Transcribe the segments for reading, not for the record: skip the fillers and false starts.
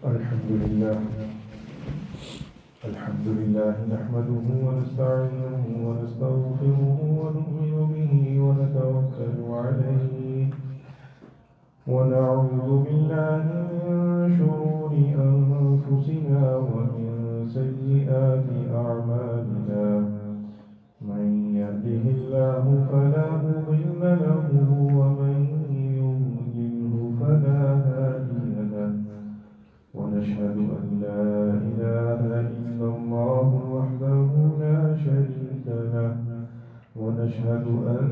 الحمد لله نحمده ونستعينه ونستغفره ونؤمن به ونتوكل عليه ونعوذ بالله من شرور أنفسنا ومن سيئات أعمالنا من يهده الله فلا مضل له ومن يضلله فلا هادي له ونشهد أن لا إله إلا الله وحده لا شريك له ونشهد أن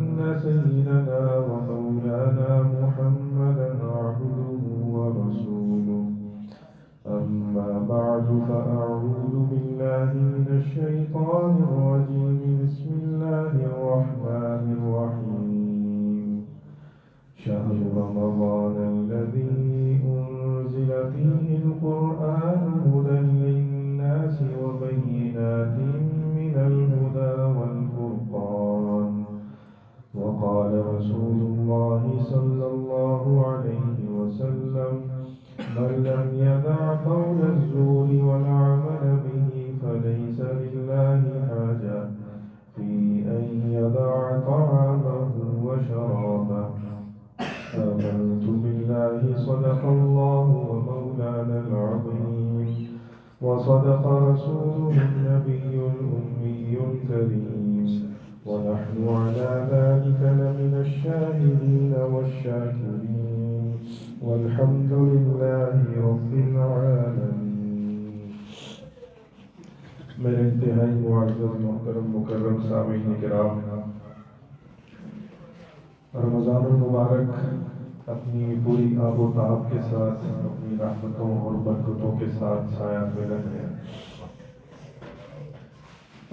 سيدنا ومولانا محمدا عبده ورسوله أما بعد فأعوذ بالله من الشيطان الرجيم بسم الله الرحمن الرحيم شهر رمضان الذي أنزل فيه القرآن هدى للناس وبينات من الهدى والفرقان وقال رسول الله صلى الله عليه وسلم من لم يدع قول الزور والعمل به فليس لله حاجة في أن يدع طعامه وشرابه آمنت بالله صدق الله ومولانا العظيم وصدق رسوله النبي الأمي الكريم ونحن على ذلك لمن الشاهدين والشاكرين والحمد لله رب العالمين. میرے انتہائی معزز محترم مکرم سامعین کرام، رمضان المبارک اپنی پوری آب و تاب کے ساتھ، اپنی رحمتوں اور برکتوں کے ساتھ سایہ میں رہے ہیں۔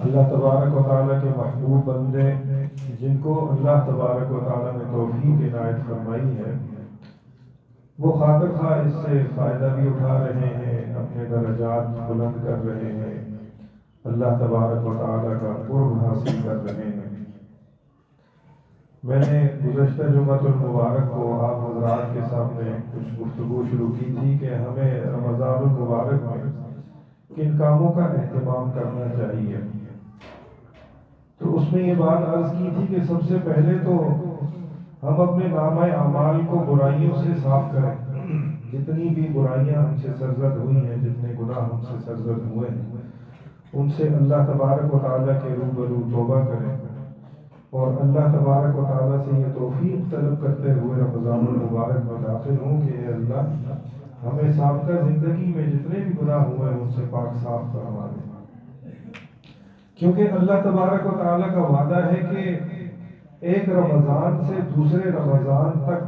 اللہ تبارک و تعالیٰ کے محبوب بندے جن کو اللہ تبارک و تعالیٰ نے توفیق عنایت فرمائی ہے، وہ خاطر خواہ اس سے فائدہ بھی اٹھا رہے ہیں، اپنے درجات بلند کر رہے ہیں، اللہ تبارک و تعالیٰ کا قرب حاصل کر رہے ہیں۔ میں نے گزشتہ جمعۃ المبارک کو آپ حضرات کے سامنے کچھ گفتگو شروع کی تھی کہ ہمیں رمضان المبارک میں کن کاموں کا اہتمام کرنا چاہیے، تو اس میں یہ بات عرض کی تھی کہ سب سے پہلے تو ہم اپنے نامہ اعمال کو برائیوں سے صاف کریں۔ جتنی بھی برائیاں ہم سے سرزد ہوئی ہیں، جتنے گناہ ہم سے سرزد ہوئے ہیں، ان سے اللہ تبارک و تعالیٰ کے روبرو توبہ کریں اور اللہ تبارک و تعالیٰ سے یہ توفیق طلب کرتے ہوئے رمضان المبارک میں داخل ہوں کہ اے اللہ ہمیں سابقہ زندگی میں جتنے بھی گناہ ہوئے ہیں ان سے پاک صاف فرما دیں، کیونکہ اللہ تبارک و تعالیٰ کا وعدہ ہے کہ ایک رمضان سے دوسرے رمضان تک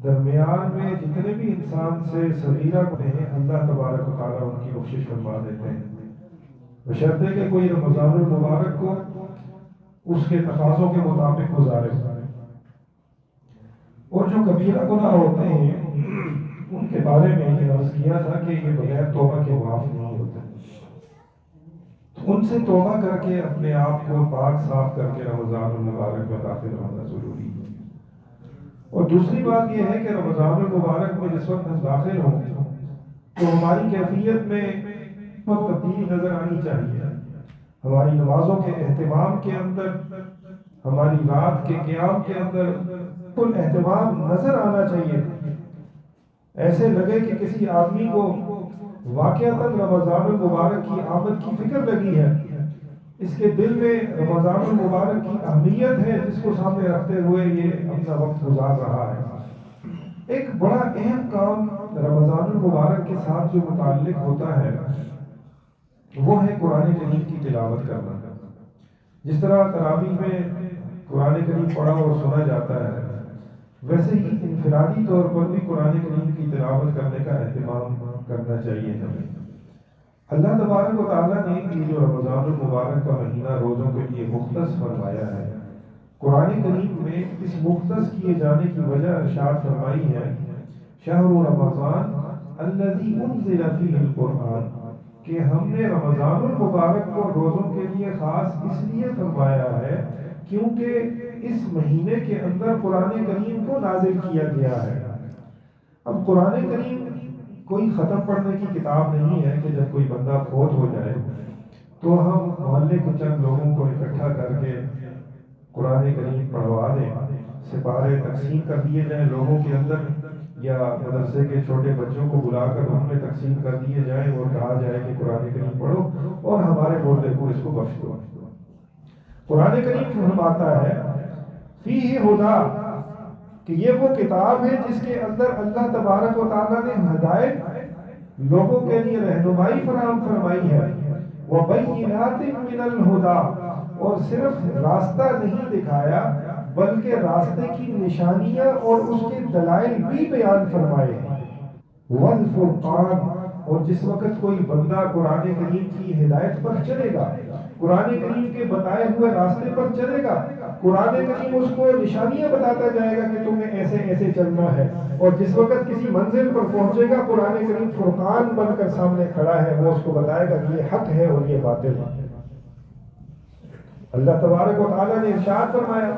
درمیان میں جتنے بھی انسان سے صغیرہ ہوتے ہیں اللہ تبارک و تعالیٰ ان کی بخشش فرما دیتے ہیں، بشرطے کہ کوئی رمضان المبارک کو اس کے تقاضوں کے مطابق گزارے۔ اور جو کبیرہ گناہ ہوتے ہیں ان کے بارے میں یہ عرض کیا تھا کہ یہ بغیر توبہ کے معاف نہیں ہوتے، تو ان سے توبہ کر کے اپنے آپ کو پاک صاف کر کے رمضان المبارک میں داخل ہونا ضروری ہے۔ اور دوسری بات یہ ہے کہ رمضان المبارک میں جس وقت ہم داخل ہوں تو ہماری کیفیت میں بہت تبدیلی نظر آنی چاہیے، ہماری نمازوں کے اہتمام کے اندر، ہماری رات کے قیام کے اندر کل اہتمام نظر آنا چاہیے۔ ایسے لگے کہ کسی آدمی کو واقعتاً رمضان المبارک کی آمد کی فکر لگی ہے، اس کے دل میں رمضان المبارک کی اہمیت ہے جس کو سامنے رکھتے ہوئے یہ اپنا وقت گزار رہا ہے۔ ایک بڑا اہم کام رمضان المبارک کے ساتھ جو متعلق ہوتا ہے وہ ہے قرآن کریم کی تلاوت کرنا۔ جس طرح تراویح میں قرآن کریم پڑھا اور سنا جاتا ہے، ویسے ہی انفرادی طور پر بھی قرآن کریم کی تلاوت کرنے کا اہتمام کرنا چاہیے ہمیں۔ اللہ تبارک و تعالیٰ نے یہ جو رمضان المبارک کا مہینہ روزوں کے لیے مختص فرمایا ہے، قرآن کریم میں اس مختص کیے جانے کی وجہ ارشاد فرمائی ہے شہر رمضان الذی انزل فیہ القرآن، کہ ہم نے رمضان المبارک کو روزوں کے لیے خاص اس لیے فرمایا ہے کیونکہ اس مہینے کے اندر قرآن کریم کو نازل کیا گیا ہے۔ اب قرآن کریم کوئی ختم پڑھنے کی کتاب نہیں ہے کہ جب کوئی بندہ فوت ہو جائے تو ہم محلے کے چند لوگوں کو اکٹھا کر کے قرآن کریم پڑھوا دیں، سپارے تقسیم کر دیے جائیں لوگوں کے اندر، یا مدرسے کے چھوٹے بچوں کو بلا کر ان میں تقسیم کر دیے جائیں اور کہا جائے کہ قرآن کریم پڑھو اور ہمارے محلے کو اس کو بخش دو۔ قرآن کریم فرماتا ہے فیہ ہدا، کہ یہ وہ کتاب ہے جس کے اندر اللہ تبارک و تعالیٰ نے ہدایت لوگوں کے لیے رہنمائی فراہم فرمائی ہے، وَبَيِّنَاتٍ مِّنَ الْهُدَىٰ، اور صرف راستہ نہیں دکھایا بلکہ راستے کی نشانیاں اور اس کے دلائل بھی بیان فرمائے ہیں، وَالْفُرْقَانِ، اور جس وقت کوئی بندہ قرآن کریم کی ہدایت پر چلے گا، قرآن کریم کے بتائے ہوئے راستے پر چلے گا، قرآن کریم اس کو نشانیاں بتاتا جائے گا کہ تمہیں ایسے ایسے چلنا ہے، اور جس وقت کسی منزل پر پہنچے گا قرآن کریم فرقان بن کر سامنے کھڑا ہے، وہ اس کو بتائے گا کہ یہ حق ہے اور یہ باطل ہے۔ اللہ تبارک و تعالیٰ نے ارشاد فرمایا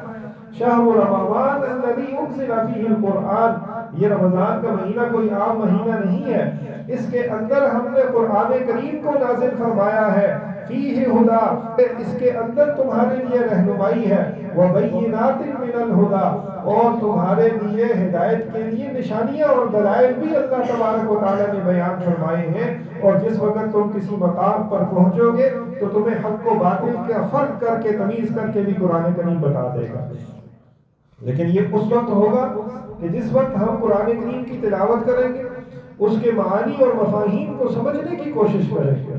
شہر رمضان الذی انزل فیہ القرآن، یہ رمضان کا مہینہ کوئی عام مہینہ نہیں ہے، اس کے اندر ہم نے قرآن کریم کو نازل فرمایا ہے، فیہ ہدا، اس کے اندر تمہارے لیے رہنمائی ہے، وبینات من الہدا، اور تمہارے لیے ہدایت کے لیے نشانیاں اور دلائل بھی اللہ تبارک و تعالیٰ نے بیان فرمائے ہیں، اور جس وقت تم کسی مقام پر پہنچو گے تو تمہیں حق و باطل کا فرق کر کے تمیز کر کے بھی قرآن کریم بتا دے گا۔ لیکن یہ اس وقت ہوگا کہ جس وقت ہم قرآن کریم کی تلاوت کریں گے، اس کے معانی اور مفاہیم کو سمجھنے کی کوشش کریں گے،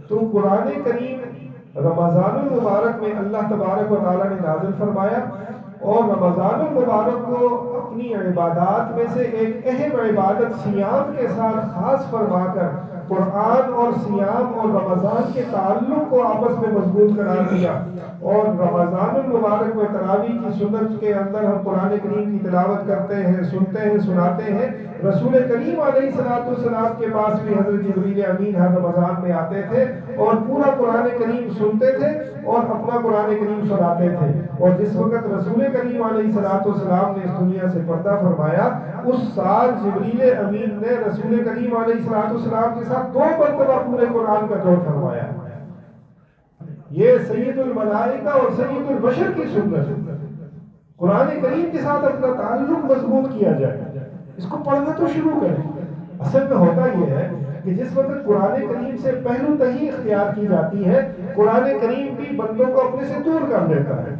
تو قرآن کریم رمضان المبارک میں اللہ تبارک و تعالیٰ نے نازل فرمایا، اور رمضان المبارک کو اپنی عبادات میں سے ایک اہم عبادت سیام کے ساتھ خاص فرما کر قرآن اور سیام اور رمضان کے تعلق کو آپس میں مضبوط قرار دیا، اور رمضان المبارک میں تراویح کی سنت کے اندر ہم قرآن کریم کی تلاوت کرتے ہیں، سنتے ہیں، سناتے ہیں۔ رسول کریم علیہ السلام کے پاس بھی حضرت جبریل امین ہر رمضان میں آتے تھے اور پورا قرآن کریم سنتے تھے اور اپنا قرآن کریم سناتے تھے، اور جس وقت رسول کریم علیہ السلام نے اس دنیا سے پردہ فرمایا، اس سال جبریل امین نے رسول کریم علیہ السلام کے ساتھ 2 مرتبہ پورے قرآن کا دور فرمایا۔ یہ سید الملائکہ اور سید البشر کی سنت، قرآن کریم کے ساتھ اپنا تعلق مضبوط کیا جائے، اس کو پڑھنا تو شروع کریں۔ اصل میں ہوتا یہ ہے کہ جس وقت قرآن کریم سے پہلو تہی اختیار کی جاتی ہے، قرآن کریم بھی بندوں کو اپنے سے دور کر دیتا ہے۔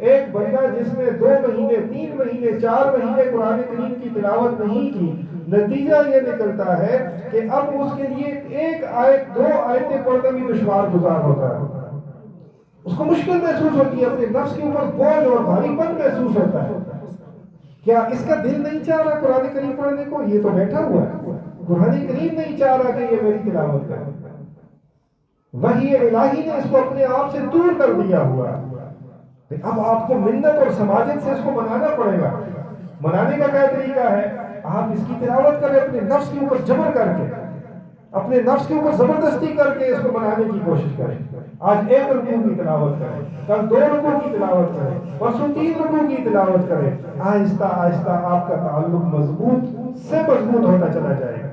ایک بندہ جس نے 2 مہینے 3 مہینے 4 مہینے قرآن کریم کی تلاوت نہیں کی، نتیجہ یہ نکلتا ہے کہ اب اس کے لیے 1 آیت 2 آیتیں پڑھنا بھی دشوار گزار ہوتا ہے، اس کو مشکل محسوس ہوتی ہے، اپنے نفس کے اوپر بوجھ اور بھاری پن محسوس ہوتا ہے۔ کیا اس کا دل نہیں چاہ رہا قرآن کریم پڑھنے کو؟ یہ تو بیٹھا ہوا ہے، قرآن کریم نہیں چاہ رہا کہ یہ میری تلاوت کرے۔ وحی الہی نے اس کو اپنے آپ سے دور کر دیا ہوا ہے۔ اب آپ کو منت اور سماجت سے اس کو منانا پڑے گا۔ منانے کا کیا طریقہ ہے؟ آپ اس کی تلاوت کریں، اپنے نفس کے اوپر جبر کر کے، اپنے نفس کے اوپر زبردستی کر کے اس کو منانے کی کوشش کریں۔ آج 1 رکوع کی تلاوت کریں، کل 2 رکوع کی تلاوت کریں، پرسوں 3 رکوع کی تلاوت کریں۔ آہستہ آہستہ آپ کا تعلق مضبوط سے مضبوط ہوتا چلا جائے گا۔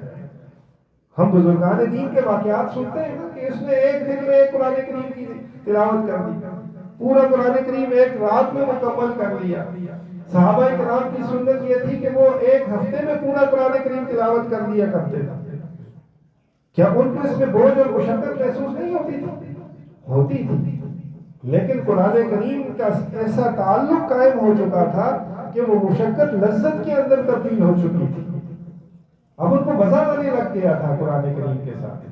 ہم بزرگان دین کے واقعات سنتے ہیں کہ اس نے 1 دن میں 1 قرآن کریم کی تلاوت کر دی، پورا قرآن کریم 1 رات میں مکمل کر لیا۔ صحابہ کرام کی سنت یہ تھی کہ وہ 1 ہفتے میں پورا قرآن کریم تلاوت کر لیا کرتے تھے۔ کیا ان کو اس میں بوجھ اور مشقت محسوس نہیں ہوتی تھی؟ ہوتی تھی، لیکن قرآن کریم کا ایسا تعلق قائم ہو چکا تھا کہ وہ مشقت لذت کے اندر تبدیل ہو چکی تھی، اب ان کو مزہ آنے لگ گیا تھا قرآن کریم کے ساتھ۔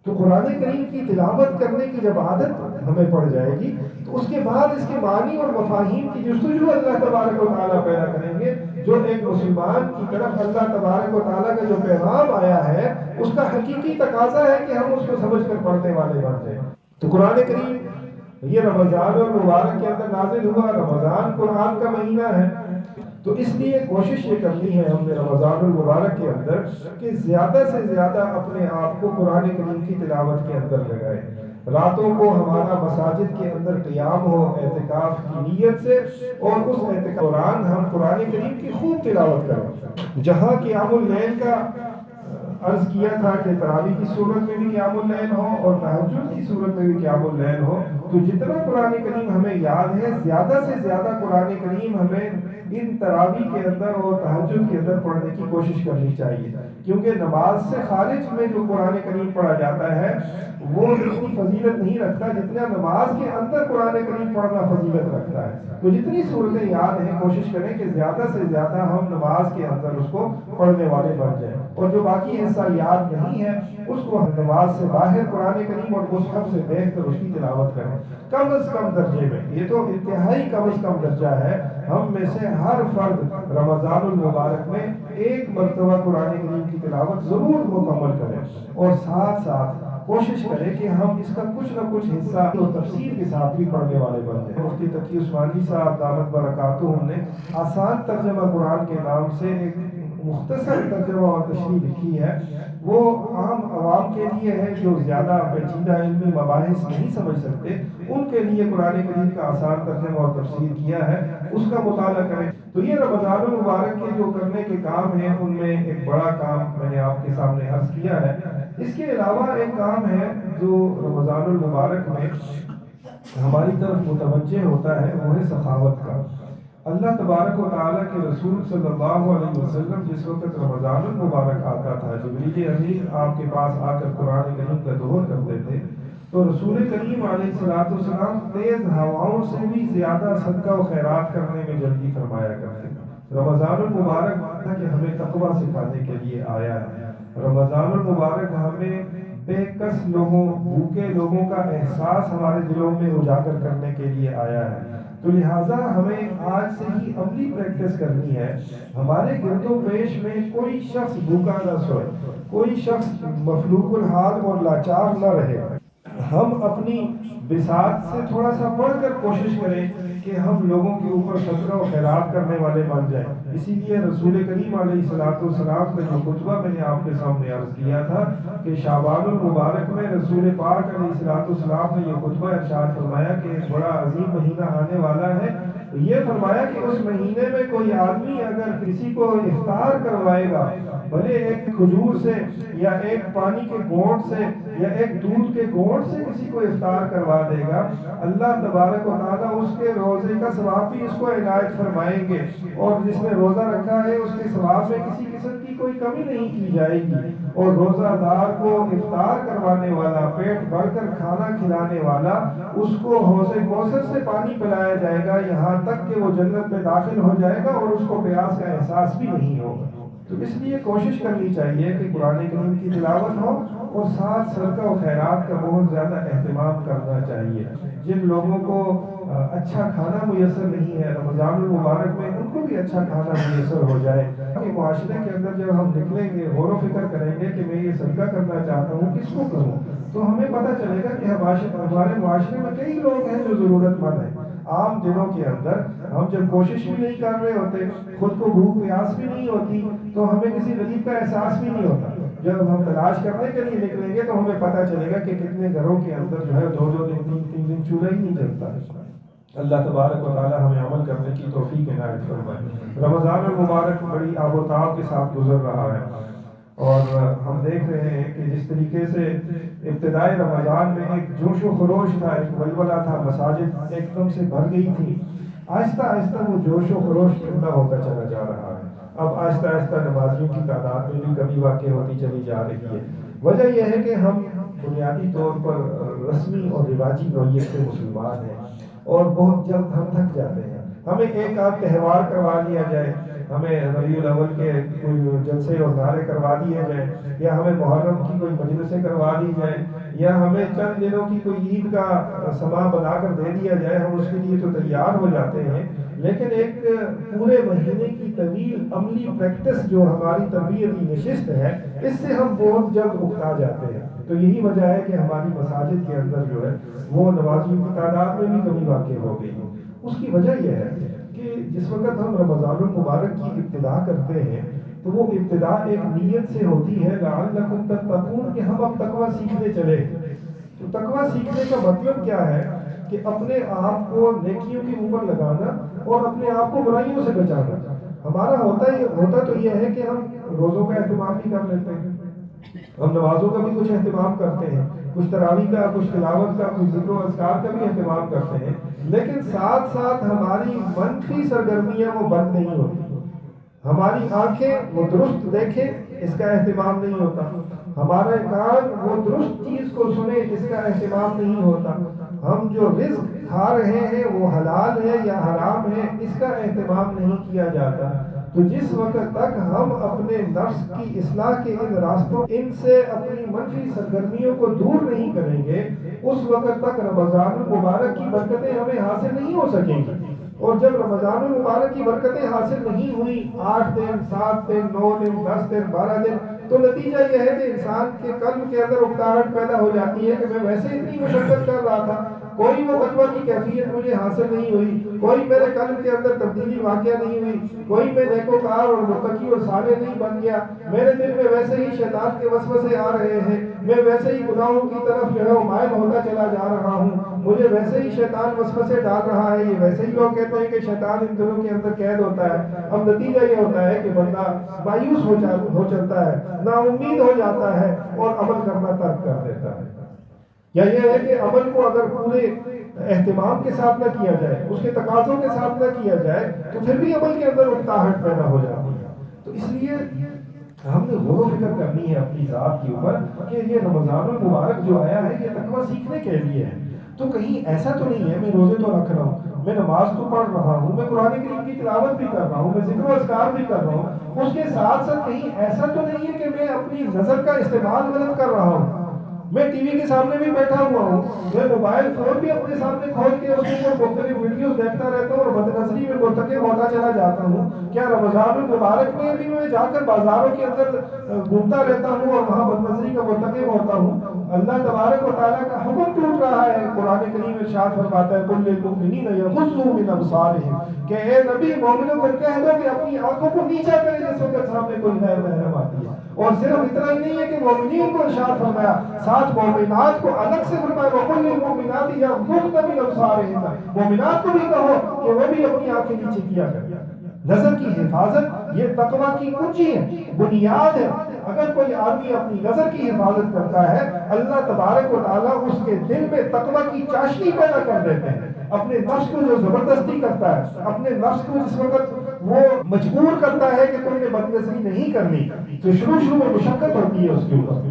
تو قرآن کریم کی تلاوت کرنے کی جب عادت ہمیں پڑ جائے گی تو اس کے بعد اس کے معنی اور مفاہیم کی جستجو اللہ تبارک و تعالیٰ پیدا کریں گے، جو ایک مسلمان کی طرف اللہ تبارک و تعالیٰ کا جو پیغام آیا ہے اس کا حقیقی تقاضا ہے کہ ہم اس کو سمجھ کر پڑھنے والے بن جائیں۔ تو قرآن کریم یہ رمضان المبارک کے اندر نازل ہوا، رمضان قرآن کا مہینہ ہے، تو اس لیے کوشش یہ کرنی ہے ہم نے رمضان المبارک کے اندر کہ زیادہ سے زیادہ اپنے آپ کو قرآن کریم کی تلاوت کے اندر لگائیں۔ راتوں کو ہمارا مساجد کے اندر قیام ہو اعتکاف کی نیت سے، اور اس اعتکاف کے دوران ہم قرآن کریم کی خوب تلاوت کریں۔ جہاں قیام اللیل کا عرض کیا تھا کہ تراویح کی صورت میں بھی قیام اللیل ہو اور تہجد کی صورت میں بھی قیام اللیل ہو، تو جتنا قرآن کریم ہمیں یاد ہے زیادہ سے زیادہ قرآن کریم ہمیں ان تراویح کے اندر اور تہجد کے اندر پڑھنے کی کوشش کرنی چاہیے، کیونکہ نماز سے خارج میں جو قرآن کریم پڑھا جاتا ہے وہ اتنی فضیلت نہیں رکھتا جتنا نماز کے اندر قرآن کریم پڑھنا فضیلت رکھتا ہے۔ تو جتنی صورتیں یاد ہیں کوشش کریں کہ زیادہ سے زیادہ ہم نماز کے اندر اس کو پڑھنے والے بن جائیں، اور جو باقی حصہ یاد نہیں ہے اس کو ہم نماز سے باہر قرآن کریم اور مصحف سے دیکھ کر اس کی تلاوت کریں، کم از کم درجے میں۔ یہ تو انتہائی کم از کم درجہ ہے، ہم میں سے ہر فرد رمضان المبارک میں ایک مرتبہ قرآن کریم کی تلاوت ضرور مکمل کریں، اور ساتھ ساتھ کوشش کریں کہ ہم اس کا کچھ نہ کچھ حصہ تو تفسیر کے ساتھ بھی پڑھنے والے بن جائیں۔ مفتی تقی عثمانی صاحب دامت برکاتہ نے آسان ترجمہ قرآن کے نام سے ایک مختصر ترجمہ اور تشریح لکھی ہے، وہ عام عوام کے لیے ہے جو زیادہ پیچیدہ علمی مباحث نہیں سمجھ سکتے، ان کے لیے قرآن کریم کا آسان ترجمہ اور تفسیر کیا ہے، اس کا مطالعہ کریں۔ تو یہ رمضان المبارک کے جو کرنے کے کام ہیں ان میں ایک بڑا کام میں نے آپ کے سامنے عرض کیا ہے۔ اس کے علاوہ ایک کام ہے جو رمضان المبارک میں ہماری طرف متوجہ ہوتا ہے، وہ ہے سخاوت کا۔ اللہ تبارک و تعالیٰ کے رسول صلی اللہ علیہ وسلم جس وقت رمضان المبارک آتا تھا، جبریل امین آپ کے پاس آ کر قرآن کریم کا دہور کرتے تھے، تو رسول کریم علیہ السلام تیز ہواؤں سے بھی زیادہ صدقہ و خیرات کرنے میں جلدی فرمایا کرتے تھے۔ رمضان المبارک کہ ہمیں تقویٰ سکھانے کے لیے آیا ہے، رمضان المبارک ہمیں بے کس لوگوں، بھوکے لوگوں کا احساس ہمارے دلوں میں اجاگر کرنے کے لیے آیا ہے۔ تو لہٰذا ہمیں آج سے ہی عملی پریکٹس کرنی ہے، ہمارے گرد و پیش میں کوئی شخص بھوکا نہ سوئے، کوئی شخص مفلوق الحال اور لاچار نہ رہے۔ ہم اپنی بساط سے تھوڑا سا بڑھ کر کوشش کریں کہ ہم لوگوں کے اوپر صدقہ و خیرات کرنے والے بن جائیں۔ اسی لیے رسول کریم علیہ السلام کا جو خطبہ میں نے آپ کے سامنے عرض کیا تھا کہ شعبان المبارک میں رسول پاک علیہ السلام نے یہ خطبہ ارشاد فرمایا کہ ایک بڑا عظیم مہینہ آنے والا ہے، یہ فرمایا کہ اس مہینے میں کوئی آدمی اگر کسی کو افطار کروائے گا، بھلے ایک کھجور سے یا ایک پانی کے گھونٹ سے یا ایک دودھ کے گھونٹ سے کسی کو افطار کروا دے گا، اللہ تبارک و تعالیٰ اس کے روزے کا ثواب بھی اس کو عنایت فرمائیں گے، اور جس نے روزہ رکھا ہے اس کے ثواب میں کسی قسم کی کوئی کمی نہیں کی جائے گی، اور روزہ دار کو افطار کروانے والا، پیٹ بھر کر کھانا کھلانے والا، اس کو حوض کوثر سے پانی پلایا جائے گا یہاں تک کہ وہ جنت میں داخل ہو جائے گا اور اس کو پیاس کا احساس بھی نہیں ہوگا۔ تو اس لیے کوشش کرنی چاہیے کہ قرآن کریم کی تلاوت ہو اور ساتھ صدقہ و خیرات کا بہت زیادہ اہتمام کرنا چاہیے۔ جن لوگوں کو اچھا کھانا میسر نہیں ہے رمضان المبارک میں، ان کو بھی اچھا کھانا میسر ہو جائے، کہ معاشرے کے اندر جب ہم نکلیں گے غور و فکر کریں گے کہ میں یہ صدقہ کرنا چاہتا ہوں، کس کو کروں، تو ہمیں پتہ چلے گا کہ ہمارے معاشرے میں کئی لوگ ہیں جو ضرورت مند ہیں۔ عام دنوں کے اندر ہم جب کوشش بھی نہیں کر رہے ہوتے، خود کو بھوک پیاس بھی نہیں ہوتی، تو ہمیں کسی غریب کا احساس بھی نہیں ہوتا۔ جب ہم تلاش کرنے کے لیے نکلیں گے تو ہمیں پتہ چلے گا کہ کتنے گھروں کے اندر جو ہے 2 دن 3 دن چولہا ہی نہیں جلتا۔ اللہ تبارک و تعالی ہمیں عمل کرنے کی توفیق عنایت فرمائے۔ رمضان المبارک بڑی آب و تاب کے ساتھ گزر رہا ہے، اور ہم دیکھ رہے ہیں کہ جس طریقے سے ابتدائی رمضان میں ایک جوش و خروش تھا، ایک ولولہ تھا، مساجد ایک دم سے بھر گئی تھی، آہستہ آہستہ وہ جوش و خروش ٹھنڈا ہوتا چلا جا رہا ہے۔ اب آہستہ آہستہ نمازیوں کی تعداد میں بھی کمی واقع ہوتی چلی جا رہی ہے۔ وجہ یہ ہے کہ ہم بنیادی طور پر رسمی اور رواجی نوعیت کے مسلمان ہیں، اور بہت جلد ہم تھک جاتے ہیں۔ ہمیں ایک آدھ تہوار کروا لیا جائے، ہمیں ربیع الاول کے کوئی جلسے اور نعرے کروا دیے جائیں، یا ہمیں محرم کی کوئی مجلسیں کروا دی جائیں، یا ہمیں چند دنوں کی کوئی عید کا سما بنا کر دے دیا جائے، ہم اس کے لیے تو تیار ہو جاتے ہیں، لیکن ایک پورے مہینے کی طویل عملی پریکٹس جو ہماری تربیتی نشست ہے، اس سے ہم بہت جلد اکتا جاتے ہیں۔ تو یہی وجہ ہے کہ ہماری مساجد کے اندر جو ہے وہ نمازیوں کی تعداد میں بھی کمی واقع ہو گئی ہے۔ اس کی وجہ یہ ہے کہ جس وقت ہم رمضان المبارک کی ابتدا کرتے ہیں تو وہ ابتدا ایک نیت سے ہوتی ہے لعلکم تتقون، کہ ہم اب تقویٰ سیکھنے چلے۔ تو تقویٰ سیکھنے کا مطلب کیا ہے کہ اپنے آپ کو نیکیوں کے اوپر لگانا اور اپنے آپ کو برائیوں سے بچانا۔ ہمارا ہوتا تو یہ ہے کہ ہم روزوں کا اہتمام بھی کر لیتے ہیں، ہم نمازوں کا بھی کچھ اہتمام کرتے ہیں، کچھ تراویح کا، کچھ تلاوت کا، کچھ ذکر و اذکار کا بھی اہتمام کرتے ہیں، لیکن ساتھ ساتھ ہماری منفی سرگرمیاں وہ بند نہیں ہوتی، ہماری آنکھیں وہ درست دیکھیں اس کا اہتمام نہیں ہوتا، ہمارے کان وہ درست چیز کو سنے اس کا اہتمام نہیں ہوتا، ہم جو رزق کھا رہے ہیں وہ حلال ہے یا حرام ہے اس کا اہتمام نہیں کیا جاتا۔ تو جس وقت تک ہم اپنے نفس کی اصلاح کے ان راستوں، ان سے اپنی منفی سرگرمیوں کو دور نہیں کریں گے، اس وقت تک رمضان المبارک کی برکتیں ہمیں حاصل نہیں ہو سکیں گی۔ اور جب رمضان المبارک کی برکتیں حاصل نہیں ہوئی، 8 دن، 7 دن، 9 دن، 10 دن، 12 دن، تو نتیجہ یہ ہے کہ انسان کے قلب کے اندر اکتاہٹ پیدا ہو جاتی ہے کہ میں ویسے اتنی مشقت کر رہا تھا، کوئی وہ تقویٰ کی کیفیت مجھے حاصل نہیں ہوئی، کوئی میرے قلب کے اندر تبدیلی واقعہ نہیں ہوئی، کوئی میں نیکوکار اور متقی اور صالح نہیں بن گیا، میرے دل میں ویسے ہی شیطان کے وسوسے آ رہے ہیں، میں ویسے ہی گناہوں کی طرف جو ہے وہ مائل ہوتا چلا جا رہا ہوں، مجھے ویسے ہی شیطان وسوسے ڈال رہا ہے۔ یہ ویسے ہی لوگ کہتے ہیں کہ شیطان ان دلوں کے اندر قید ہوتا ہے۔ اب نتیجہ یہ ہوتا ہے کہ بندہ مایوس ہو چلتا ہے، نا امید ہو جاتا ہے اور عمل کرنا ترک کر دیتا ہے۔ یا یہ ہے کہ عمل کو اگر پورے اہتمام کے ساتھ نہ کیا جائے، اس کے تقاضوں کے ساتھ نہ کیا جائے، تو پھر بھی عمل کے اندر اکتاہٹ پیدا ہو جاتی ہے۔ تو اس لیے ہم نے غور و فکر کرنی ہے اپنی ذات کے اوپر کہ یہ رمضان المبارک جو آیا ہے یہ تقویٰ سیکھنے کے لیے ہے۔ تو کہیں ایسا تو نہیں ہے میں روزے تو رکھ رہا ہوں، میں نماز تو پڑھ رہا ہوں، میں قرآن کریم کی تلاوت بھی کر رہا ہوں، میں ذکر و اذکار بھی کر رہا ہوں، اس کے ساتھ ساتھ کہیں ایسا تو نہیں ہے کہ میں اپنی نظر کا استعمال غلط کر رہا ہوں، میں ٹی وی کے سامنے بھی بیٹھا ہوا ہوں، میں موبائل فون بھی اپنے سامنے کھول کے اس کے اوپر مختلف ویڈیوز دیکھتا رہتا ہوں اور بد نظری میں مرتکب ہوتا چلا جاتا ہوں۔ کیا رمضان المبارک میں بھی میں جا کر بازاروں کے اندر گھومتا رہتا ہوں اور وہاں بد نظری کا مرتکب ہوتا ہوں؟ اللہ تبارک و تعالیٰ کا حکم ٹوٹ رہا ہے، قرآن کریم ارشاد فرماتا ہے قُلْ لِلْمُؤْمِنِينَ يَغُضُّوا مِنْ أَبْصَارِهِمْ کہ اے نبی مومنوں کو کہہ دو کہ اپنی آنکھوں کو نیچا کریں جس وقت سامنے کوئی غیر محرم آتی ہے۔ اور صرف اتنا ہی نہیں ہے کہ مومنین کو ارشاد فرمایا، ساتھ مومنات کو الگ سے فرمایا وَقُلْ لِلْمُؤْمِنَاتِ يَغْضُضْنَ مِنْ أَبْصَارِهِنَّ، مومنات کو بھی کہو کہ وہ بھی اپنی آنکھیں نیچے کیا کریں۔ نظر کی حفاظت یہ تقویٰ کی کنجی ہے، بنیاد ہے۔ اگر کوئی آدمی اپنی نظر کی حفاظت کرتا ہے، اللہ تبارک و تعالیٰ اس کے دل میں تقویٰ کی چاشنی پیدا کر دیتے ہیں۔ اپنے نفس کو جو زبردستی کرتا ہے، اپنے نفس کو جس وقت وہ مجبور کرتا ہے کہ تم نے بد نظری نہیں کرنی، تو شروع میں مشقت ہوتی ہے اس کے اوپر،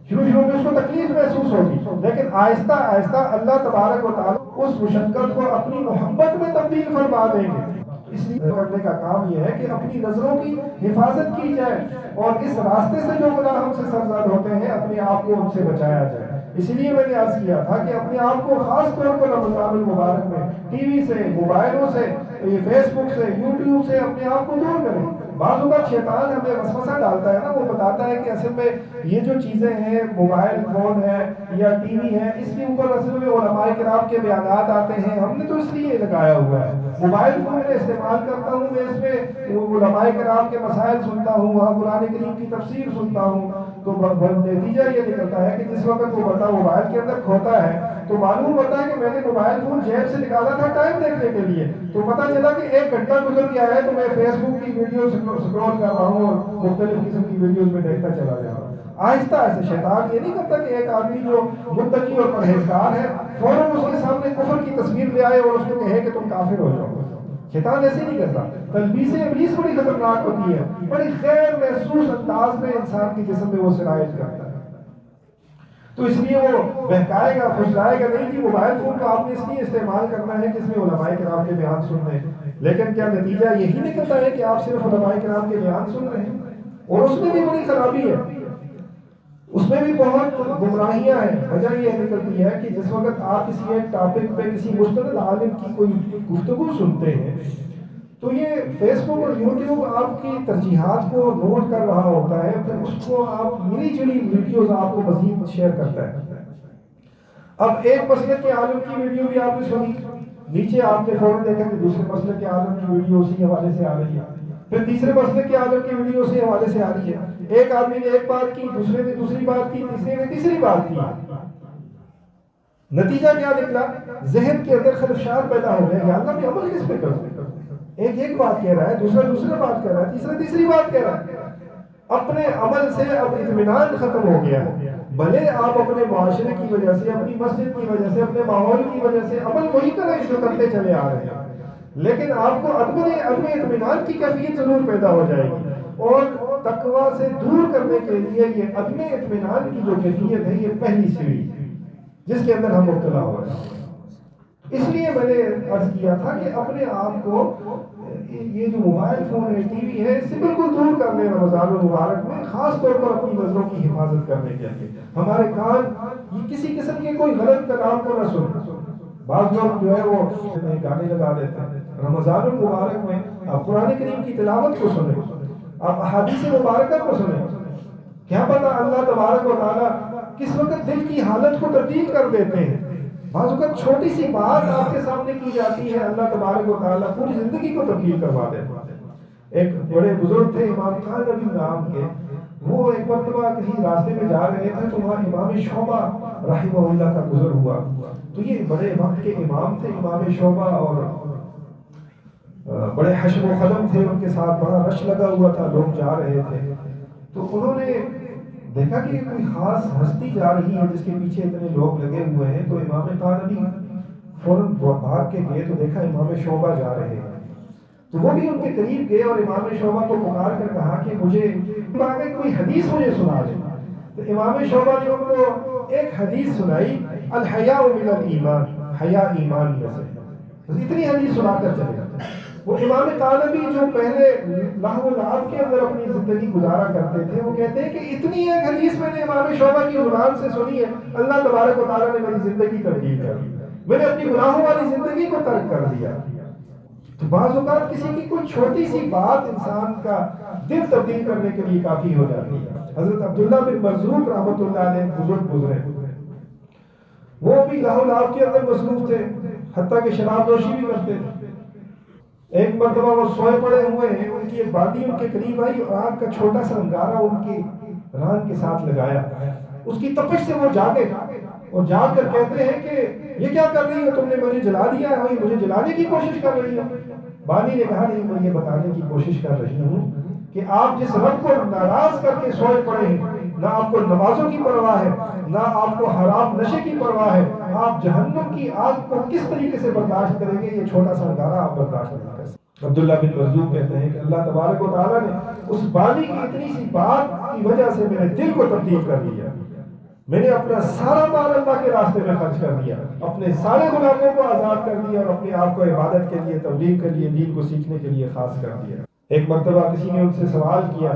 شروع میں اس کو تکلیف محسوس ہوگی، لیکن آہستہ آہستہ اللہ تبارک و تعالیٰ اس مشقت کو اپنی محبت میں تبدیل فرما دیں گے۔ اس لیے کرنے کا کام یہ ہے کہ اپنی نظروں کی حفاظت کی جائے اور اس راستے سے جو گناہ ہم سے سرزد ہوتے ہیں اپنے آپ کو ان سے بچایا جائے۔ اس لیے میں نے عرض کیا تھا کہ اپنے آپ کو خاص طور پر رمضان المبارک میں ٹی وی سے، موبائلوں سے، فیس بک سے، یوٹیوب سے اپنے آپ کو دور کریں۔ بعض اوقات شیطان ہمیں وسوسہ ڈالتا ہے نا، وہ بتاتا ہے کہ اصل میں یہ جو چیزیں ہیں، موبائل فون ہے یا ٹی وی ہے، اس کے اوپر اصل میں علماء کرام کے بیانات آتے ہیں، ہم نے تو اس لیے لگایا ہوا ہے۔ موبائل فون میں استعمال کرتا ہوں، میں اس میں علماء کرام کے مسائل سنتا ہوں، وہاں قرآن کریم کی تفسیر سنتا ہوں، تو نتیجہ یہ نکلتا ہے کہ جس وقت وہ بندہ موبائل کے اندر کھوتا ہے تو معلوم ہوتا ہے کہ میں نے موبائل فون جیب سے نکالا تھا ٹائم دیکھنے کے لیے، تو پتہ چلا کہ 1 گھنٹہ گزر گیا ہے، تو میں فیس بک کی ویڈیو سکرول کر رہا ہوں اور مختلف قسم کی ویڈیوز میں دیکھتا چلا جا رہا ہوں۔ آہستہ آہستہ شیطان یہ نہیں کرتا کہ ایک آدمی جو متقی اور پرہیزگار ہے فوراً اس کے سامنے کفر کی تصویر لے آئے اور اس کو کہے کہ تم کافر ہو جاؤ۔ شیطان ایسے نہیں کرتا۔ تلبیس ابلیس بڑی خطرناک ہوتی ہے، بڑی غیر محسوس انداز میں انسان کے جسم میں وہ سرایت کرتا ہے، تو اس لیے وہ بہکائے گا، پھسلائے گا نہیں کہ موبائل فون کو آپ نے اس لیے استعمال کرنا ہے کہ اس میں علماء کرام کے بیان سن رہے ہیں، لیکن کیا نتیجہ یہی نکلتا ہے کہ آپ صرف علماء کرام کے بیان سن رہے ہیں؟ اور اس میں بھی بڑی خرابی ہے، اس میں بھی بہت گمراہیاں ہیں۔ وجہ یہ نکلتی ہے کہ جس وقت آپ کسی ایک ٹاپک پہ کسی مستند عالم کی کوئی گفتگو سنتے ہیں تو یہ فیس بک اور یوٹیوب آپ کی ترجیحات کو نوٹ کر رہا ہوتا ہے، پھر اس کو آپ ملی جلی ویڈیوز آپ کو مزید شیئر کرتا ہے۔ اب ایک مسئلے کے عالم کی ویڈیو بھی آپ نے سنی، نیچے آپ نے فوراً دیکھا کہ دوسرے مسئلے کے عالم کی ویڈیو اسی حوالے سے آ رہی ہے، پھر تیسرے مسئلے کے عالم کی ویڈیو اسی حوالے سے آ رہی ہے۔ ایک آدمی نے ایک بات کی، دوسرے نے دوسری بات کی، تیسرے نے تیسری بات کی، نتیجہ کیا نکلا؟ ذہن کے اندر خدشات پیدا ہو گئے، یا اللہ میں عمل کس پہ کروں؟ ایک بات کہہ رہا ہے، دوسرا بات کہہ رہا ہے، تیسری بات کہہ رہا ہے۔ اپنے عمل سے اب اطمینان ختم ہو گیا ہے. بھلے آپ اپنے معاشرے کی وجہ سے، اپنی مسجد کی وجہ سے، اپنے ماحول کی وجہ سے عمل وہی کریں جو کرتے چلے آ رہے ہیں، لیکن آپ کو عدم اطمینان کی کیفیت ضرور پیدا ہو جائے گی. اور تقویٰ سے دور کرنے کے لیے یہ عدم اطمینان کی جو کیفیت ہے، یہ پہلی سیڑھی جس کے اندر ہم مبتلا ہو رہے ہیں. اس لیے میں نے عرض کیا تھا کہ اپنے آپ کو یہ جو موبائل فون ہے، ٹی وی ہے، اس سے بالکل دور کر لیں رمضان المبارک میں، خاص طور پر اپنی نظروں کی حفاظت کرنے کے لیے. ہمارے کان یہ کسی قسم کے کوئی غلط کلام کو نہ سنیں. بعض لوگ جو ہے وہ گانے لگا دیتے ہیں. رمضان المبارک میں آپ قرآن کریم کی تلاوت کو سنیں، آپ احادیث مبارکہ کو سنیں. کیا پتا اللہ تبارک و تعالیٰ کس وقت دل کی حالت کو تبدیل کر دیتے ہیں. بعض اوقات چھوٹی سی بات آپ کے سامنے کی جاتی ہے، اللہ تبارک و تعالیٰ پوری زندگی کو تبدیل کروا دیتے ہیں. ایک بڑے بزرگ تھے امام خان نبی نام کے، وہ ایک مرتبہ کسی راستے میں جا رہے تھے تو وہاں امام شعبہ رحمہ اللہ کا گزر ہوا. تو یہ بڑے وقت کے امام تھے امام شعبہ، اور بڑے حشم و قدم تھے، ان کے ساتھ بڑا رش لگا ہوا تھا، لوگ جا رہے تھے. تو انہوں نے دیکھا کہ کوئی خاص ہستی جا رہی ہے جس کے پیچھے اتنے لوگ لگے ہوئے ہیں. تو امام خانوی فوراً بھاگ کے گئے تو دیکھا امام شعبہ جا رہے ہیں. تو وہ بھی ان کے قریب گئے اور امام شعبہ کو پکار کر کہا کہ مجھے کوئی حدیث مجھے سنا دیں. تو امام شعبہ نے ان کو ایک حدیث سنائی، الحیاء من الایمان، حیا ایمان میں سے. بس اتنی حدیث سنا کر چلے گئے. وہ امام طالبی جو پہلے لہو و لعب کے اندر اپنی زندگی گزارا کرتے تھے، وہ کہتے ہیں کہ اتنی ایک حدیث میں نے امام شعبہ کی زبان سے سنی ہے، اللہ تبارک و تعالیٰ نے میری زندگی تبدیل کر دی، میں نے اپنی گناہوں والی زندگی کو ترک کر دیا. تو بعض اوقات کسی کی کوئی چھوٹی سی بات انسان کا دل تبدیل کرنے کے لیے کافی ہو جاتی ہے. حضرت عبداللہ بن مرزوق رحمۃ اللہ علیہ بزرگ گزرے، وہ بھی لہو و لعب کے اندر مصروف تھے، حتیٰ کہ شراب نوشی بھی کرتے تھے. ایک مرتبہ وہ سوئے پڑے ہوئے ہیں، ان کی ایک باندی ان کے قریب آئی اور آگ کا چھوٹا سا انگارہ ان کی ران کے ساتھ لگایا. اس کی تپش سے وہ جاگے اور جاگ کر کہتے ہیں کہ یہ کیا کر رہی ہو تم نے، مجھے جلا دیا ہے، مجھے جلانے کی کوشش کر رہی ہو. باندی نے کہا نہیں، میں یہ بتانے کی کوشش کر رہی ہوں کہ آپ جس رب کو ناراض کر کے سوئے پڑے ہیں، نہ آپ کو نمازوں کی پرواہ ہے، نہ آپ کو حرام نشے کی پرواہ ہے، آپ جہنم کی آگ کو کس طریقے سے برداشت کریں گے؟ یہ چھوٹا سا انگارہ آپ برداشت نہیں کر سکتے. عبداللہ بن مرزوق کہتے ہیں کہ اللہ تبارک و تعالیٰ نے اس بانی کی اتنی سی بات کی وجہ سے میرے دل کو تبدیل کر دیا. میں نے اپنا سارا مال اللہ کے راستے میں خرچ کر دیا، اپنے سارے غلاموں کو آزاد کر دیا، اور اپنے آپ کو عبادت کے لیے، تبلیغ کے لیے، دین کو سیکھنے کے لیے خاص کر دیا. ایک مرتبہ کسی نے ان سے سوال کیا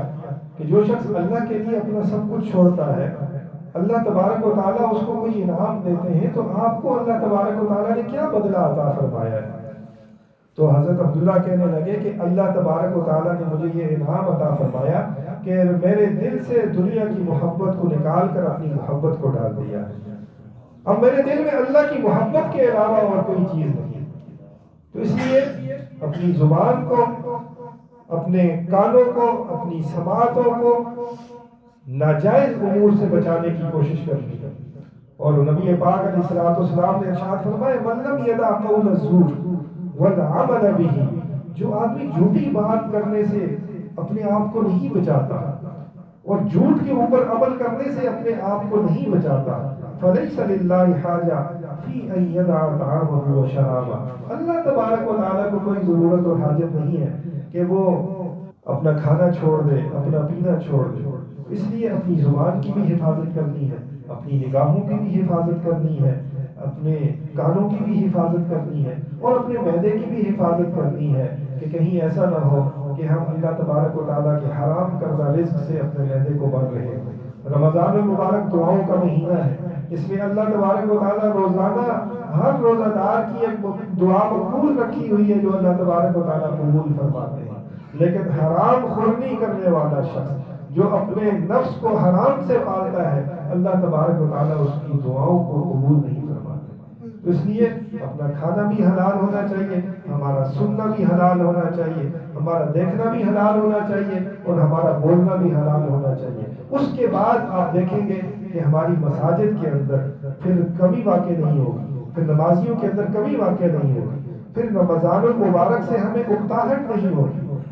کہ جو شخص اللہ کے لیے اپنا سب کچھ چھوڑتا ہے، اللہ تبارک و تعالیٰ اس کو کوئی انعام دیتے ہیں، تو آپ کو اللہ تبارک و تعالیٰ نے کیا بدلہ عطا فرمایا ہے؟ تو حضرت عبداللہ کہنے لگے کہ اللہ تبارک و تعالیٰ نے مجھے یہ انعام عطا فرمایا کہ میرے دل سے دنیا کی محبت کو نکال کر اپنی محبت کو ڈال دیا. اب میرے دل میں اللہ کی محبت کے علاوہ اور کوئی چیز نہیں. تو اس لیے اپنی زبان کو، اپنے کانوں کو، اپنی سماعتوں کو ناجائز امور سے بچانے کی کوشش کرنی ہے. اور نبی پاک علیہ الصلوۃ والسلام نے ارشاد فرمایا من لم یدع قول الزور والعمل به، جو آدمی جھوٹی بات کرنے سے اپنے آپ کو نہیں بچاتا اور جھوٹ کے اوپر عمل کرنے سے اپنے آپ کو نہیں بچاتا، فلیس للہ حاجہ فی ان یدع طعامہ وشرابہ، اللہ تبارک و تعالیٰ کو کوئی ضرورت اور حاجت نہیں ہے کہ وہ اپنا کھانا چھوڑ دے، اپنا پینا چھوڑ دے. اس لیے اپنی زبان کی بھی حفاظت کرنی ہے، اپنی نگاہوں کی بھی حفاظت کرنی ہے، اپنے کانوں کی بھی حفاظت کرنی ہے، اور اپنے معدے کی بھی حفاظت کرنی ہے کہ کہیں ایسا نہ ہو کہ ہم اللہ تبارک و تعالیٰ کے حرام کردہ رزق سے اپنے معدے کو بھر رہے ہیں. رمضان المبارک دعاؤں کا مہینہ ہے، اس میں اللہ تبارک و تعالیٰ روزانہ ہر روزہ دار کی ایک دعا مقبول رکھی ہوئی ہے جو اللہ تبارک و تعالیٰ قبول فرماتے ہیں. لیکن حرام خوری کرنے والا شخص جو اپنے نفس کو حرام سے پالتا ہے، اللہ تبارک و تعالیٰ اس کی دعاؤں کو قبول نہیں فرماتے. تو اس لیے اپنا کھانا بھی حلال ہونا چاہیے، ہمارا سننا بھی حلال ہونا چاہیے، ہمارا دیکھنا بھی حلال ہونا چاہیے، اور ہمارا بولنا بھی حلال ہونا چاہیے. اس کے بعد آپ دیکھیں گے کہ ہماری مساجد کے اندر پھر کمی واقع نہیں ہوگی، پھر نمازیوں کے اندر کمی واقع نہیں ہوگی، پھر رمضان المبارک سے ہمیں اکتاہٹ نہیں ہوگی.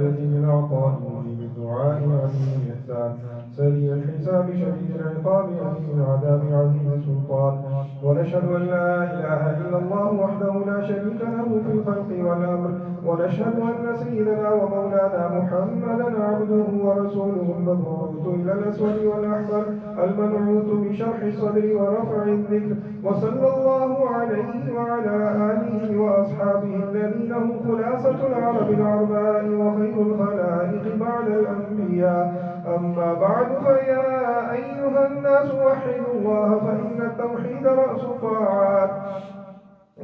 جزيل العطاء مجيب الدعاء عظيم الإحسان سريع الحساب شديد العقاب عظيم العذاب عزيز السلطان ونشهد أن لا إله إلا الله وحده لا شريك له في الخلق والأمر ونشهد أن سيدنا ومولانا محمدا عبده ورسوله المبعوث إلى الأسود والأحمر المنعوت بشرح الصدر ورفع الذكر وصلى الله عليه وعلى آله وأصحابه الذين هم خلاصة العرب العرباء وخير الخلائق بعد الأنبياء. أما بعد فيا أيها الناس وحدوا الله فإن التوحيد رأس الطاعات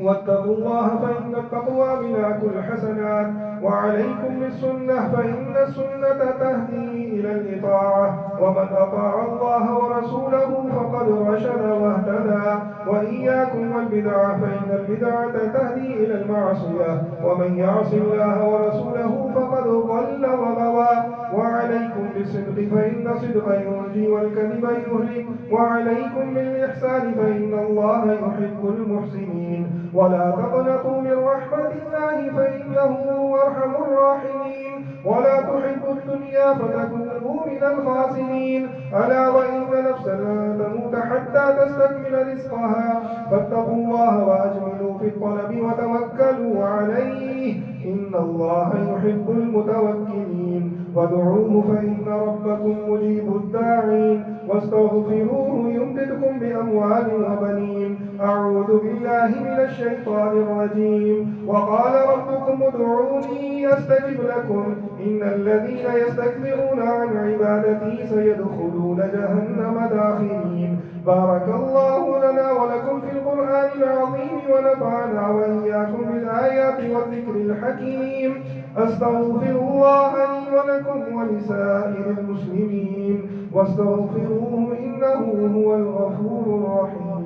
واتقوا الله فإن التقوى ملاك الحسنات وعليكم بالسنة فإن السنة تهدي إلى الإطاعة ومن أطاع الله ورسوله فقد رشد واهتدى وإياكم والبدعة فإن البدعة تهدي إلى المعصية ومن يعص الله ورسوله فقد ضل وغوى وعليكم بالصدق فإن الصدق ينجي والكذب يهلك وعليكم بالإحسان فإن الله يحب المحسنين ولا تقنطوا من رحمة الله فإنه هو أرحم الراحمين ولا تحبوا الدنيا فتكونوا من الخاسرين ألا وإن نفسا لن تموت حتى تستكمل رزقها فاتقوا الله وأجملوا في الطلب وتوكلوا عليه إن الله يحب المتوكلين وادعوه فإن ربكم مجيب الداعين واستغفروه يمددكم بأموال وبنين أعوذ بالله من الشيطان الرجيم وقال ربكم ادعوني أستجب لكم إن الذين يستكبرون عن عبادتي سيدخلون جهنم داخرين. بارك الله لنا ولكم في القرآن العظيم ونفعنا وإياكم بالآيات والذكر الحكيم. أستغفر الله لي ولكم ولسائر المسلمين واستغفروه إنه هو الغفور الرحيم.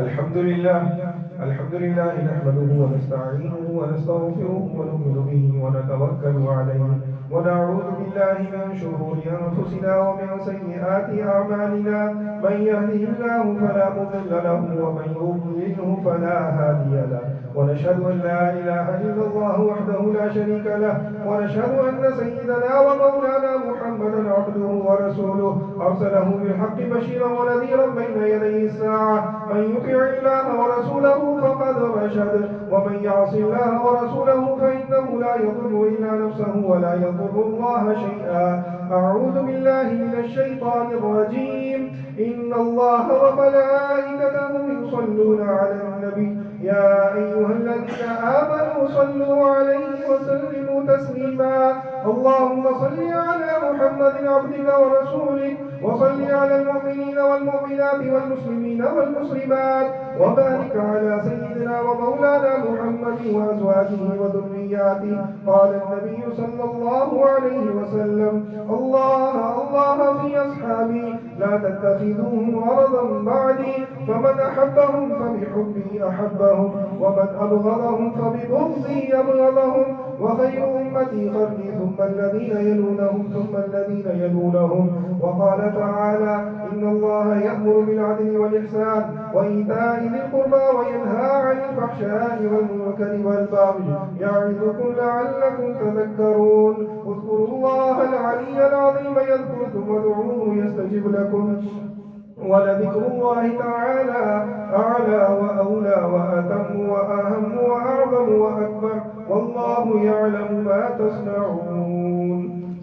الحمد لله نحمده ونستعينه ونستغفره ونؤمن به ونتوكل عليه ونعوذ بالله من شرور أنفسنا ومن سيئات أعمالنا من يهده الله فلا مضل له ومن يضلله فلا هادي له ونشهد أن لا إله إلا الله وحده لا شريك له ونشهد أن سيدنا ومولانا محمدا عبده ورسوله أرسله بالحق بشيرا ونذيرا بين يدي الساعة من يطع الله ورسوله فقد رشد ومن يعص الله ورسوله فإنه لا يضر إلا نفسه ولا يضر الله شيئا. أعوذ بالله من الشيطان الرجيم. إن الله وملائكته يصلون على النبي يا أيها الذين آمنوا صلوا عليه وسلموا تسليما. اللهم صل على محمد عبدك ورسولك وصل على المؤمنين والمؤمنات والمسلمين والمسلمات وبارك على سيدنا ومولانا محمد وأزواجه وذرياته. قال النبي صلى الله عليه وسلم الله في أصحابي لا تتخذوهم غرضا بعدي فمن أحبهم فبحبي أحبهم ومن أبغضهم فببغضي أبغضهم وخير أمتي قرني ثم الذين يلونهم ثم الذين يلونهم. وقال تعالى: إن الله يأمر بالعدل والإحسان وإيتاء ذي القربى وينهى عن الفحشاء والمنكر والبغي يعظكم لعلكم تذكرون. اذكروا الله العلي العظيم يذكركم وادعوه يستجب لكم، ولذكر الله تعالى أعلى وأولى وأتم وأهم وأعظم وأكبر، والله يعلم ما تصنعون.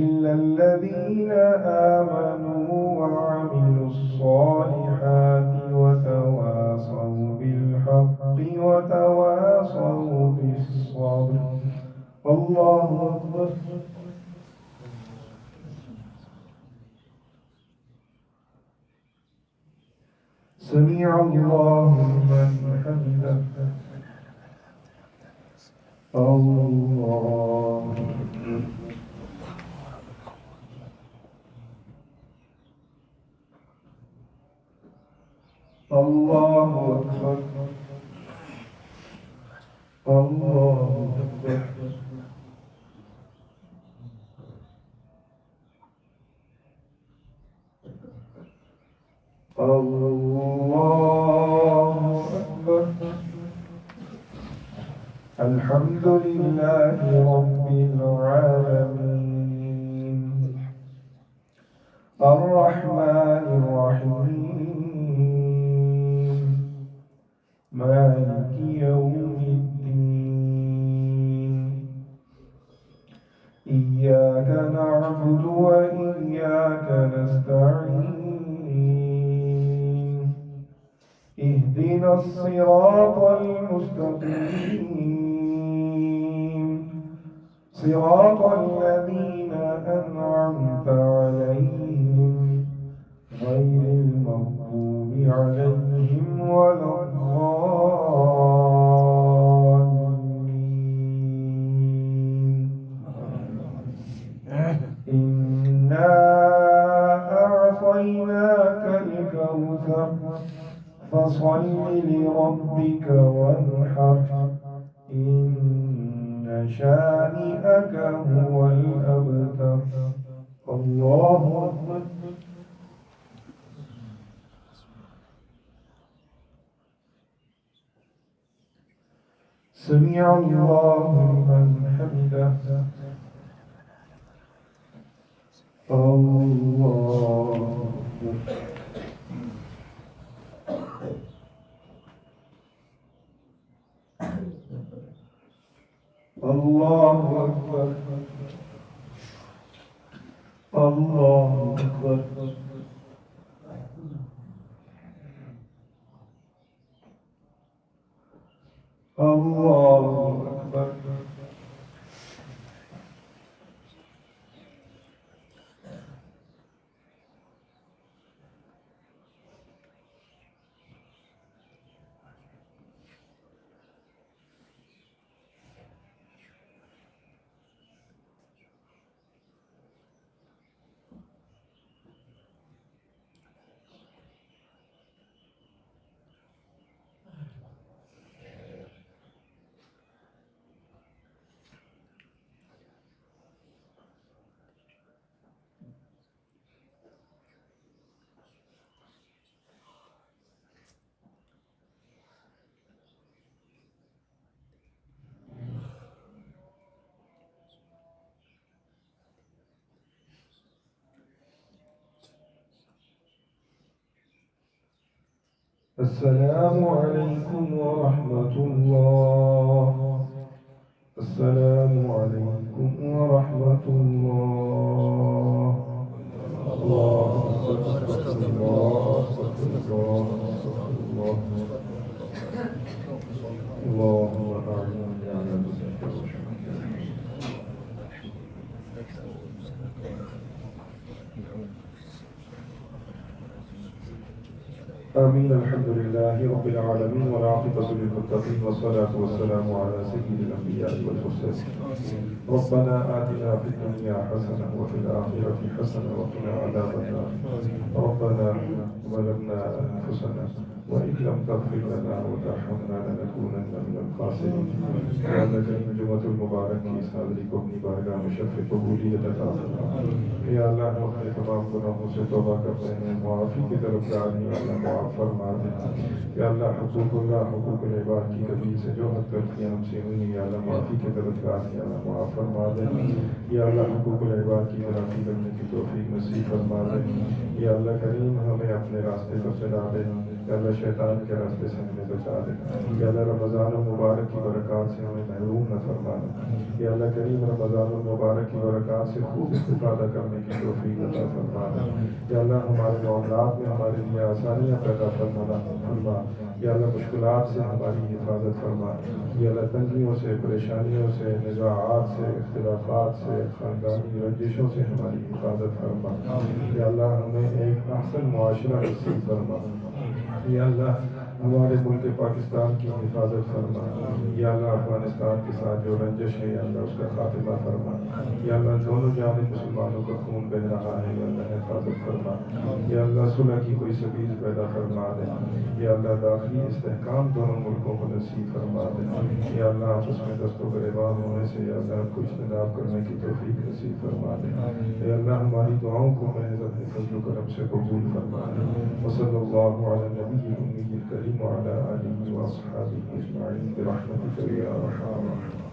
إلا الذين آمنوا وعملوا الصالحات وتواصوا بالحق وتواصوا بالصبر. الله أكبر. سمع الله لمن حمده. الله أكبر. الله أكبر. الله أكبر. الله أكبر. الحمد لله رب العالمين الرحمن الرحيم مالك يوم الدين إياك نعبد وإياك نستعين اهدنا الصراط المستقيم صراط الذين أنعمت عليهم غير المغضوب عليهم ولا الضالين. إنا أعطيناك الكوثر فصل لربك وانحر إن شانئك هو الأبتر. الله أكبر. سمع الله لمن حمده الله أكبر الله أكبر الله أكبر السلام عليكم ورحمة الله السلام عليكم ورحمة الله الله أستغفر الله أستغفر الله أستغفر الله اللهم أعني على ذكرك آمين. الحمد لله رب العالمين والعاقبة للمتقين والصلاة والسلام على سيد الأنبياء والمرسلين. ربنا آتنا في الدنيا حسنة وفي الآخرة حسنة وقنا عذاب النار. ربنا ظلمنا أنفسنا وإن لم تغفر لنا وترحمنا لنكونن من الخاسرين. یا اللہ کریم جمعۃ المبارک کی اس حاضری کو اپنی بارگاہ میں شرف قبولیت عطا فرما. یا اللہ ہم اپنے تمام گناہوں سے توبہ کرتے ہیں, معافی کی طرف جا رہے ہیں, اللہ معاف فرما دیں. یا اللہ حقوق العباد کی کبھی سے جو حد غلطیاں ہم سے ہوئی, یا اللہ معافی کی طرف جا رہے ہیں, اللہ معاف فرما دیں. یا اللہ حقوق العباد کی تلافی کرنے کی توفیق نصیب فرما دیں. یا اللہ کریم ہمیں اپنے راستے پر چلا دیں. یا اللہ شیطان کے راستے سے ہمیں بچا دے. یا اللہ رمضان المبارک کی برکات سے ہمیں محروم نہ فرمانا. یا اللہ کریم رمضان المبارک کی برکات سے خوب استفادہ کرنے کی توفیق عطا فرمانا. یا اللہ ہمارے معاملات میں ہمارے لیے آسانیاں پیدا فرما. یا اللہ مشکلات سے ہماری حفاظت فرما. یا اللہ تنگیوں سے, پریشانیوں سے, نزاعات سے, اختلافات سے, خاندانی رنجشوں سے ہماری حفاظت فرما. یا اللہ ہمیں ایک احسن معاشرہ نصیب فرما. یا اللہ ہمارے ملک پاکستان کی حفاظت فرما. یا اللہ افغانستان کے ساتھ جو رنجش ہے, یا اللہ اس کا خاتمہ فرما. یا اللہ دونوں جانب مسلمانوں کا خون بہ رہا ہے, یا اللہ حفاظت فرما. یا اللہ صلح کی کوئی سبیل پیدا فرما دے. یا اللہ داخلی استحکام دونوں ملکوں کو نصیب فرما دے. یا اللہ آپس میں دست و گریبان ہونے سے, یا اللہ کو اجتناب کرنے کی توفیق نصیب فرما دے. یا اللہ ہماری دعاؤں کو محض اپنے فضل و کرم سے قبول فرما دے. وصلی اللہ علی نبی الأمي الكريم وعلى آله وأصحابه أجمعين برحمتك يا أرحم الراحمين.